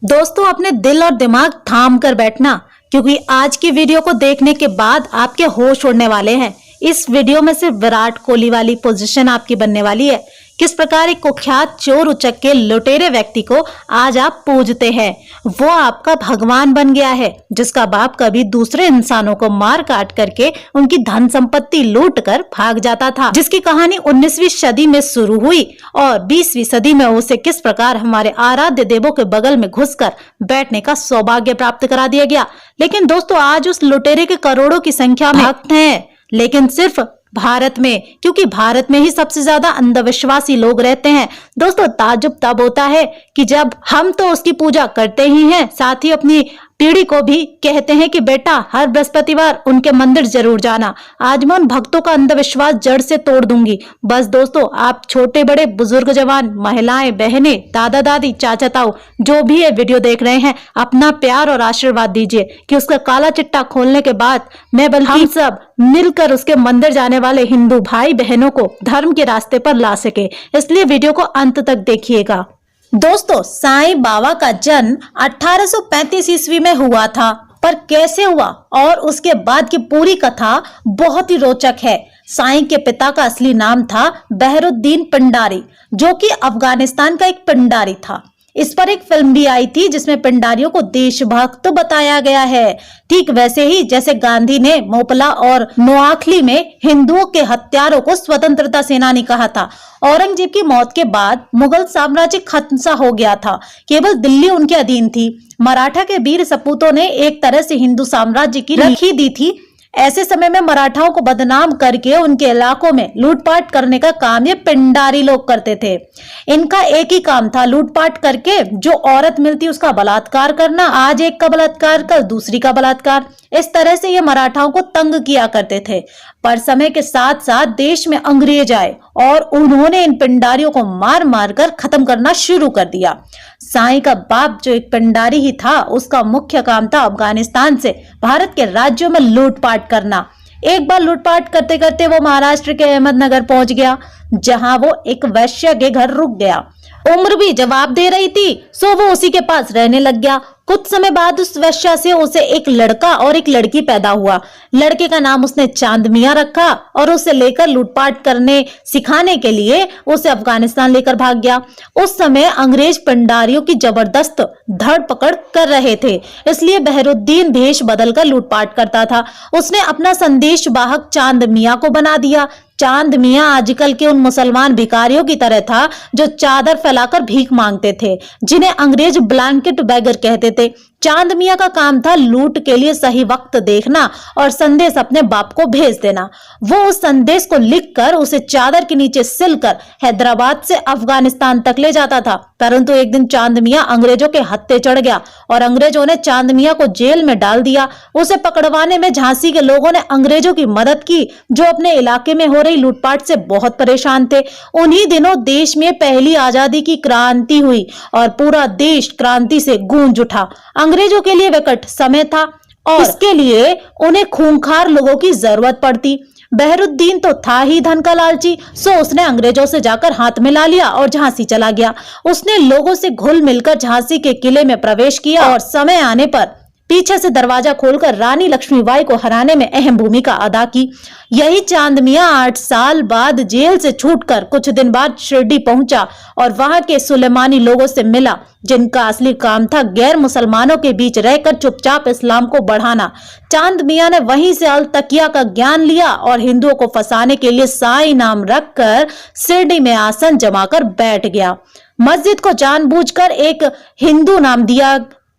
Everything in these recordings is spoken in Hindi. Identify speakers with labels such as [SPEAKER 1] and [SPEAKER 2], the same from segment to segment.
[SPEAKER 1] दोस्तों, अपने दिल और दिमाग थाम कर बैठना, क्योंकि आज की वीडियो को देखने के बाद आपके होश उड़ने वाले हैं। इस वीडियो में सिर्फ विराट कोहली वाली पोजीशन आपकी बनने वाली है। किस प्रकार एक कुख्यात चोर उचक्के लुटेरे व्यक्ति को आज आप पूजते हैं, वो आपका भगवान बन गया है, जिसका बाप कभी दूसरे इंसानों को मार काट करके उनकी धन संपत्ति लूट कर भाग जाता था, जिसकी कहानी 19वीं सदी में शुरू हुई और 20वीं सदी में उसे किस प्रकार हमारे आराध्य देवों के बगल में घुसकर बैठने का सौभाग्य प्राप्त करा दिया गया। लेकिन दोस्तों, आज उस लुटेरे के करोड़ों की संख्या में भक्त हैं, लेकिन सिर्फ भारत में, क्योंकि भारत में ही सबसे ज्यादा अंधविश्वासी लोग रहते हैं। दोस्तों, ताज्जुब तब होता है कि जब हम तो उसकी पूजा करते ही हैं, साथ ही अपनी पीढ़ी को भी कहते हैं कि बेटा हर बृहस्पतिवार उनके मंदिर जरूर जाना। आज मैं उन भक्तों का अंधविश्वास जड़ से तोड़ दूंगी। बस दोस्तों, आप छोटे बड़े बुजुर्ग जवान, महिलाएं, बहनें, दादा दादी, चाचा ताऊ, जो भी ये वीडियो देख रहे हैं, अपना प्यार और आशीर्वाद दीजिए कि उसका काला चिट्टा खोलने के बाद मैं बल्कि हम सब मिलकर उसके मंदिर जाने वाले हिंदू भाई बहनों को धर्म के रास्ते पर ला सके। इसलिए वीडियो को अंत तक देखिएगा। दोस्तों, साईं बाबा का जन्म 1835 ईस्वी में हुआ था, पर कैसे हुआ और उसके बाद की पूरी कथा बहुत ही रोचक है। साईं के पिता का असली नाम था बहरुद्दीन पिंडारी, जो कि अफगानिस्तान का एक पिंडारी था। इस पर एक फिल्म भी आई थी जिसमें पिंडारियों को देशभक्त बताया गया है। ठीक वैसे ही जैसे गांधी ने मोपला और नोआखली में हिंदुओं के हत्यारों को स्वतंत्रता सेनानी कहा था। औरंगजेब की मौत के बाद मुगल साम्राज्य खत्म सा हो गया था, केवल दिल्ली उनके अधीन थी। मराठा के वीर सपूतों ने एक तरह से हिंदू साम्राज्य की रखी दी थी। ऐसे समय में मराठाओं को बदनाम करके उनके इलाकों में लूटपाट करने का काम ये पिंडारी लोग करते थे। इनका एक ही काम था, लूटपाट करके जो औरत मिलती उसका बलात्कार करना, आज एक का बलात्कार कल दूसरी का बलात्कार। इस तरह से ये मराठाओं को तंग किया करते थे। पर समय के साथ साथ देश में अंग्रेज आए और उन्होंने इन पिंडारियों को मार मार कर खत्म करना शुरू कर दिया। साईं का बाप जो एक पिंडारी ही था, उसका मुख्य काम था अफगानिस्तान से भारत के राज्यों में लूटपाट करना। एक बार लूटपाट करते करते वो महाराष्ट्र के अहमदनगर पहुंच गया, जहां वो एक वैश्य के घर रुक गया। उम्र भी जवाब दे रही थी, सो वो उसी के पास रहने लग गया। कुछ समय बाद उस वैश्या से उसे एक लड़का और एक लड़की पैदा हुआ। लड़के का नाम उसने चांद मियां रखा और उसे लेकर लूटपाट करने सिखाने के लिए उसे अफगानिस्तान लेकर भाग गया। उस समय अंग्रेज पिंडारियों की जबरदस्त धड़ पकड़ कर रहे थे, इसलिए बहरुद्दीन भेष बदलकर लूटपाट करता था। उसने अपना संदेश वाहक चांद मियां को बना दिया। चांद मियां आजकल के उन मुसलमान भिखारियों की तरह था जो चादर फैलाकर भीख मांगते थे, जिन्हें अंग्रेज ब्लैंकेट बैगर कहते थे। चांद मियां का काम था लूट के लिए सही वक्त देखना और संदेश अपने बाप को भेज देना। वो उस संदेश को लिखकर उसे चादर के नीचे सिलकर हैदराबाद से अफगानिस्तान तक ले जाता था। परंतु एक दिन चांद मियां अंग्रेजों के हत्थे चढ़ गया और अंग्रेजों ने चांद मियां को जेल में डाल दिया। उसे पकड़वाने में झांसी के लोगों ने अंग्रेजों की मदद की, जो अपने इलाके में हो रही लूटपाट से बहुत परेशान थे। उन्हीं दिनों देश में पहली आजादी की क्रांति हुई और पूरा देश क्रांति से गूंज उठा। अंग्रेजों के लिए विकट समय था और इसके लिए उन्हें खूंखार लोगों की जरूरत पड़ती। बहरुद्दीन तो था ही धन का लालची, सो उसने अंग्रेजों से जाकर हाथ मिला लिया और झांसी चला गया। उसने लोगों से घुल मिलकर झांसी के किले में प्रवेश किया और समय आने पर पीछे से दरवाजा खोलकर रानी लक्ष्मीबाई को हराने में अहम भूमिका अदा की। यही चांद मियां 8 साल बाद जेल से छूटकर कुछ दिन बाद शिरडी पहुंचा और वहां के सुलेमानी लोगों से मिला, जिनका असली काम था गैर मुसलमानों के बीच रहकर चुपचाप इस्लाम को बढ़ाना। चांद मियां ने वहीं से अल तकिया का ज्ञान लिया और हिंदुओं को फंसाने के लिए साईं नाम रखकर शिरडी में आसन जमाकर बैठ गया। मस्जिद को जानबूझकर एक हिंदू नाम दिया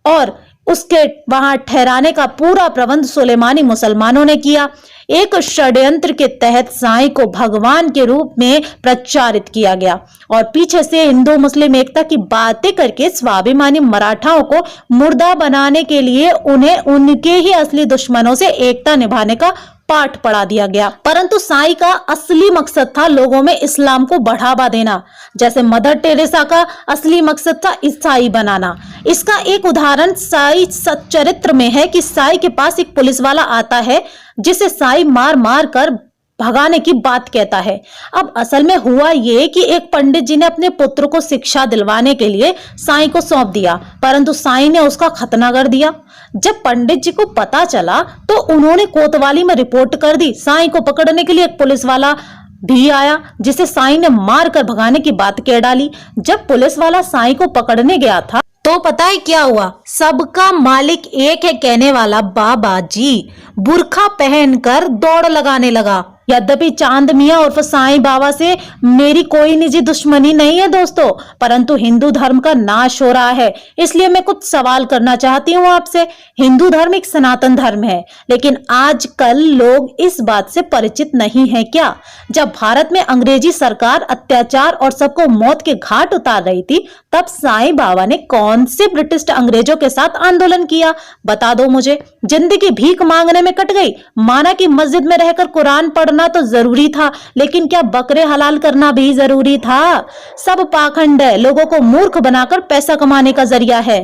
[SPEAKER 1] और उसके वहां ठहराने का पूरा प्रबंध सुलेमानी मुसलमानों ने किया। एक षड्यंत्र के तहत साईं को भगवान के रूप में प्रचारित किया गया और पीछे से हिंदू मुस्लिम एकता की बातें करके स्वाभिमानी मराठाओं को मुर्दा बनाने के लिए उन्हें उनके ही असली दुश्मनों से एकता निभाने का पाठ पढ़ा दिया गया। परंतु साईं का असली मकसद था लोगों में इस्लाम को बढ़ावा देना, जैसे मदर टेरेसा का असली मकसद था ईसाई बनाना। इसका एक उदाहरण साईं सच्चरित्र में है कि साईं के पास एक पुलिस वाला आता है, जिसे साईं मार मार कर भगाने की बात कहता है। अब असल में हुआ ये कि एक पंडित जी ने अपने पुत्र को शिक्षा दिलवाने के लिए साईं को सौंप दिया, परंतु साईं ने उसका खतना कर दिया। जब पंडित जी को पता चला तो उन्होंने कोतवाली में रिपोर्ट कर दी। साईं को पकड़ने के लिए एक पुलिस वाला भी आया, जिसे साईं ने मार कर भगाने की बात कह डाली। जब पुलिस वाला साईं को पकड़ने गया था तो पता है क्या हुआ? सबका मालिक एक है कहने वाला बाबा जी बुर्खा पहनकर दौड़ लगाने लगा। यद्यपि चांद मियां उर्फ साईं बाबा से मेरी कोई निजी दुश्मनी नहीं है दोस्तों, परंतु हिंदू धर्म का नाश हो रहा है, इसलिए मैं कुछ सवाल करना चाहती हूँ आपसे। हिंदू धर्म एक सनातन धर्म है, लेकिन आजकल लोग इस बात से परिचित नहीं है क्या? जब भारत में अंग्रेजी सरकार अत्याचार और सबको मौत के घाट उतार रही थी, तब साईं बाबा ने कौन से ब्रिटिश अंग्रेजों के साथ आंदोलन किया? बता दो मुझे। जिंदगी भीख मांगने में कट गई। माना कि मस्जिद में रहकर कुरान पढ़ना तो जरूरी था, लेकिन क्या बकरे हलाल करना भी जरूरी था? सब पाखंड है, लोगों को मूर्ख बनाकर पैसा कमाने का जरिया है।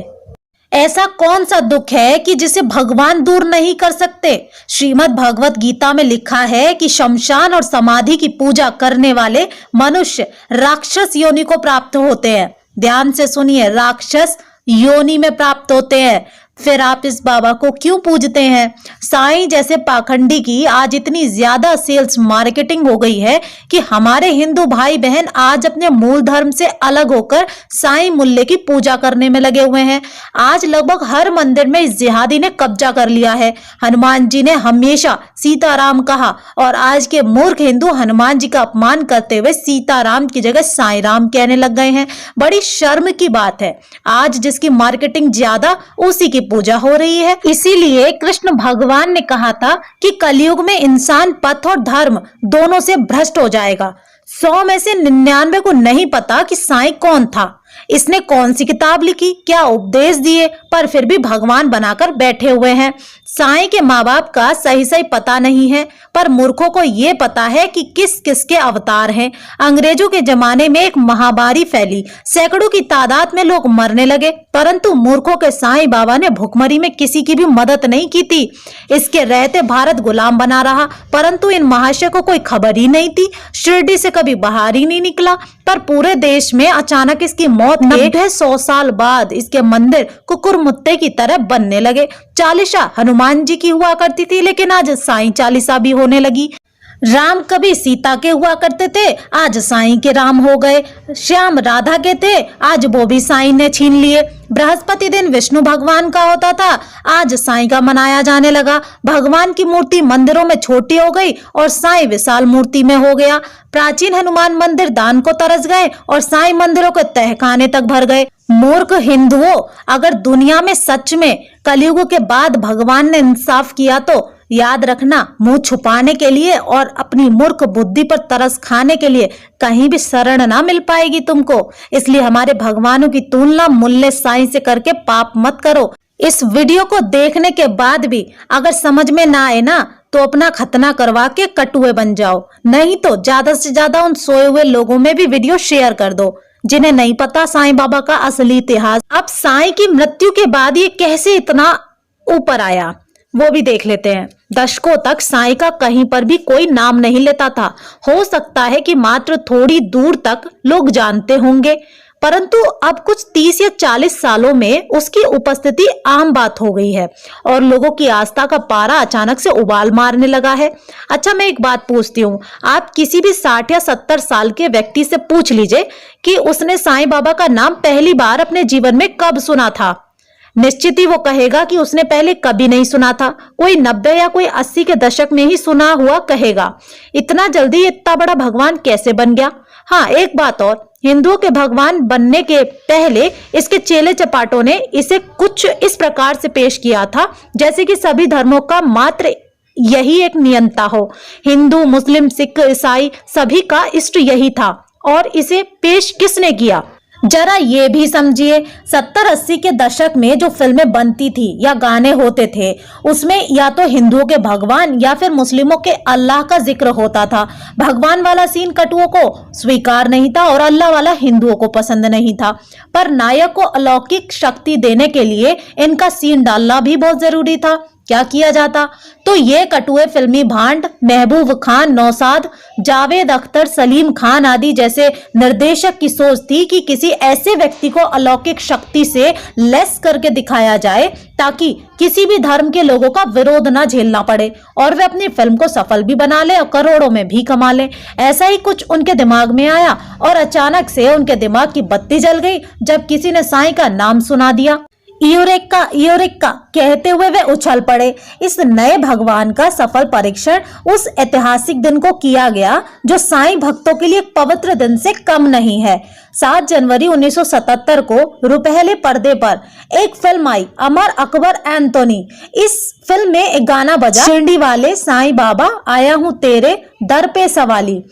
[SPEAKER 1] ऐसा कौन सा दुख है कि जिसे भगवान दूर नहीं कर सकते? श्रीमद् भगवत गीता में लिखा है कि शमशान और समाधि की पूजा करने वाले मनुष्य राक्षस योनि को प्राप्त होते हैं। ध्यान से सुनिए, राक्षस योनि में प्राप्त होते हैं। फिर आप इस बाबा को क्यों पूजते हैं? साईं जैसे पाखंडी की आज इतनी ज्यादा सेल्स मार्केटिंग हो गई है कि हमारे हिंदू भाई बहन आज अपने मूल धर्म से अलग होकर साईं मुल्ले की पूजा करने में लगे हुए हैं। आज लगभग हर मंदिर में इस जिहादी ने कब्जा कर लिया है। हनुमान जी ने हमेशा सीताराम कहा और आज के मूर्ख हिंदू हनुमान जी का अपमान करते हुए सीताराम की जगह साईं राम कहने लग गए हैं। बड़ी शर्म की बात है। आज जिसकी मार्केटिंग ज्यादा उसी की पूजा हो रही है। इसीलिए कृष्ण भगवान ने कहा था कि कलयुग में इंसान पथ और धर्म दोनों से भ्रष्ट हो जाएगा। 100 में से 99 को नहीं पता कि साईं कौन था, इसने कौन सी किताब लिखी, क्या उपदेश दिए, पर फिर भी भगवान बनाकर बैठे हुए हैं। साईं के माँ बाप का सही सही पता नहीं है, पर मूर्खों को ये पता है कि किस किस के अवतार हैं। अंग्रेजों के जमाने में एक महामारी फैली, सैकड़ों की तादाद में लोग मरने लगे, परंतु मूर्खों के साईं बाबा ने भुखमरी में किसी की भी मदद नहीं की थी। इसके रहते भारत गुलाम बना रहा, परंतु इन महाशय को कोई खबर ही नहीं थी। शिरडी से कभी बाहर ही नहीं निकला, पर पूरे देश में अचानक इसकी मौत के 100 साल बाद इसके मंदिर कुकुर मुत्ते की तरह बनने लगे। चालीसा हनुमान जी की हुआ करती थी, लेकिन आज साईं चालीसा भी होने लगी। राम कभी सीता के हुआ करते थे, आज साईं के राम हो गए। श्याम राधा के थे, आज वो भी साईं ने छीन लिए। बृहस्पति दिन विष्णु भगवान का होता था, आज साईं का मनाया जाने लगा। भगवान की मूर्ति मंदिरों में छोटी हो गई और साईं विशाल मूर्ति में हो गया। प्राचीन हनुमान मंदिर दान को तरस गए और साईं मंदिरों के तहखाने तक भर गए। मूर्ख हिंदुओं, अगर दुनिया में सच में कलयुग के बाद भगवान ने इंसाफ किया तो याद रखना, मुंह छुपाने के लिए और अपनी मूर्ख बुद्धि पर तरस खाने के लिए कहीं भी शरण ना मिल पाएगी तुमको। इसलिए हमारे भगवानों की तुलना मुल्ले साईं से करके पाप मत करो। इस वीडियो को देखने के बाद भी अगर समझ में ना आए ना, तो अपना खतना करवा के कटुए बन जाओ, नहीं तो ज्यादा से ज्यादा उन सोए हुए लोगों में भी वीडियो शेयर कर दो जिन्हें नहीं पता साईं बाबा का असली इतिहास। अब साईं की मृत्यु के बाद ये कैसे इतना ऊपर आया वो भी देख लेते हैं। दशकों तक साईं का कहीं पर भी कोई नाम नहीं लेता था। हो सकता है कि मात्र थोड़ी दूर तक लोग जानते होंगे, परंतु अब कुछ 30 या 40 सालों में उसकी उपस्थिति आम बात हो गई है और लोगों की आस्था का पारा अचानक से उबाल मारने लगा है। अच्छा, मैं एक बात पूछती हूँ, आप किसी भी 60 या 70 साल के व्यक्ति से पूछ लीजिए कि उसने साईं बाबा का नाम पहली बार अपने जीवन में कब सुना था। निश्चित ही वो कहेगा कि उसने पहले कभी नहीं सुना था। कोई 90 या कोई 80 के दशक में ही सुना हुआ कहेगा। इतना जल्दी इतना बड़ा भगवान कैसे बन गया? हाँ, एक बात और, हिंदुओं के भगवान बनने के पहले इसके चेले चपाटों ने इसे कुछ इस प्रकार से पेश किया था जैसे कि सभी धर्मों का मात्र यही एक नियंता हो। हिंदू, मुस्लिम, सिख, ईसाई सभी का इष्ट यही था। और इसे पेश किसने किया? जरा ये भी समझिए, 70-80 के दशक में जो फिल्में बनती थी या गाने होते थे उसमें या तो हिंदुओं के भगवान या फिर मुस्लिमों के अल्लाह का जिक्र होता था। भगवान वाला सीन कटुओं को स्वीकार नहीं था और अल्लाह वाला हिंदुओं को पसंद नहीं था, पर नायक को अलौकिक शक्ति देने के लिए इनका सीन डालना भी बहुत जरूरी था। क्या किया जाता? तो ये कटुए फिल्मी भांड महबूब खान, नौशाद, जावेद अख्तर, सलीम खान आदि जैसे निर्देशक की सोच थी कि किसी ऐसे व्यक्ति को अलौकिक शक्ति से लेस करके दिखाया जाए ताकि किसी भी धर्म के लोगों का विरोध ना झेलना पड़े और वे अपनी फिल्म को सफल भी बना ले और करोड़ों में भी कमा ले। ऐसा ही कुछ उनके दिमाग में आया और अचानक से उनके दिमाग की बत्ती जल गई जब किसी ने साईं का नाम सुना दिया। यूरेका यूरेका कहते हुए वे उछल पड़े। इस नए भगवान का सफल परीक्षण उस ऐतिहासिक दिन को किया गया जो साईं भक्तों के लिए एक पवित्र दिन से कम नहीं है। 7 जनवरी 1977 को रुपहले पर्दे पर एक फिल्म आई, अमर अकबर एंथोनी। इस फिल्म में एक गाना बजा, शिरडी वाले साईं बाबा आया हूँ तेरे दर पे सवाली।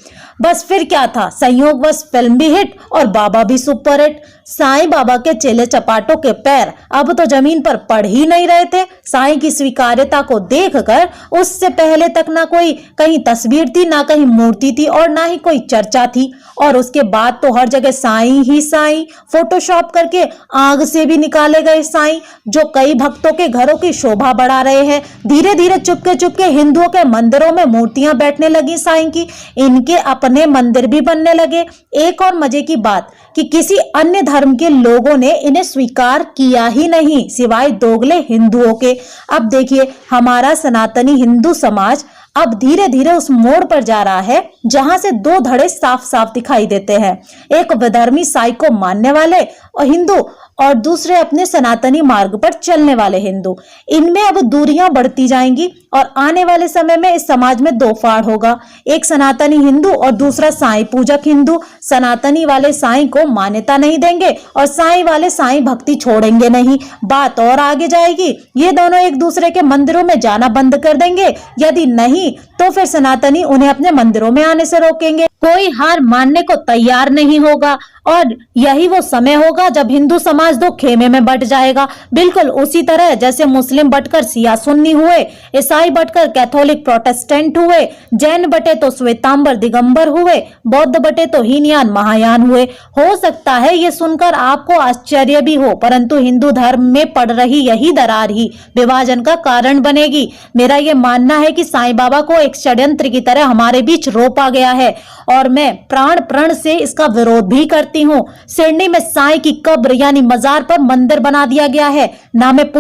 [SPEAKER 1] बस फिर क्या था, संयोगवश फिल्म भी हिट और बाबा भी सुपरहिट। साईं बाबा के चेले चपाटों के पैर अब तो जमीन पर पड़ ही नहीं रहे थे। साईं की स्वीकार्यता को देखकर उससे पहले तक ना कोई कहीं तस्वीर थी, ना कहीं मूर्ति थी और ना ही कोई चर्चा थी, और उसके बाद तो हर जगह साईं ही साईं। फोटोशॉप करके आग से भी निकाले गए साईं जो कई भक्तों के घरों की शोभा बढ़ा रहे हैं। धीरे धीरे चुपके चुपके हिंदुओं के मंदिरों में मूर्तियां बैठने लगी साईं की। इनके अपने मंदिर भी बनने लगे। एक और मजे की बात कि किसी अन्य धर्म के लोगों ने इन्हें स्वीकार किया ही नहीं सिवाय दोगले हिंदुओं के। अब देखिए, हमारा सनातनी हिंदू समाज अब धीरे धीरे उस मोड़ पर जा रहा है जहां से 2 धड़े साफ साफ दिखाई देते हैं। एक विधर्मी साईं को मानने वाले और हिंदू और दूसरे अपने सनातनी मार्ग पर चलने वाले हिंदू। इनमें अब दूरियां बढ़ती जाएंगी और आने वाले समय में इस समाज में 2 फाड़ होगा, एक सनातनी हिंदू और दूसरा साईं पूजक हिंदू। सनातनी वाले साईं को मान्यता नहीं देंगे और साईं वाले साईं भक्ति छोड़ेंगे नहीं। बात और आगे जाएगी, ये दोनों एक दूसरे के मंदिरों में जाना बंद कर देंगे, यदि नहीं तो फिर सनातनी उन्हें अपने मंदिरों में आने से रोकेंगे। कोई हार मानने को तैयार नहीं होगा और यही वो समय होगा जब हिंदू समाज 2 खेमे में बट जाएगा। बिल्कुल उसी तरह जैसे मुस्लिम बटकर सिया सुन्नी हुए, ईसाई बटकर कैथोलिक प्रोटेस्टेंट हुए, जैन बटे तो श्वेतांबर दिगंबर हुए, बौद्ध बटे तो हीनयान महायान हुए। हो सकता है ये सुनकर आपको आश्चर्य भी हो, परंतु हिंदू धर्म में पड़ रही यही दरार ही विभाजन का कारण बनेगी। मेरा ये मानना है कि साईं बाबा को एक षड्यंत्र की तरह हमारे बीच रोपा गया है और मैं प्राण प्रण से इसका विरोध भी करती हूँ। सिडनी में साईं की कब्र यानी मजार पर मंदिर बना दिया गया है। ना मैं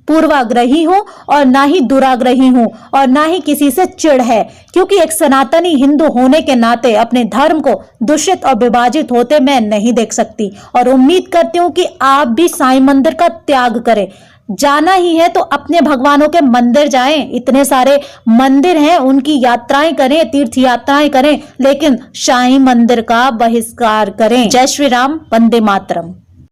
[SPEAKER 1] पूर्वाग्रही हूँ और ना ही दुराग्रही हूँ और ना ही किसी से चिढ़ है, क्योंकि एक सनातनी हिंदू होने के नाते अपने धर्म को दूषित और विभाजित होते मैं नहीं देख सकती और उम्मीद करती हूँ कि आप भी साईं मंदिर का त्याग करें। जाना ही है तो अपने भगवानों के मंदिर जाएं, इतने सारे मंदिर हैं, उनकी यात्राएं करें, तीर्थ यात्राएं करें, लेकिन साईं मंदिर का बहिष्कार करें। जय श्री राम, वंदे मातरम।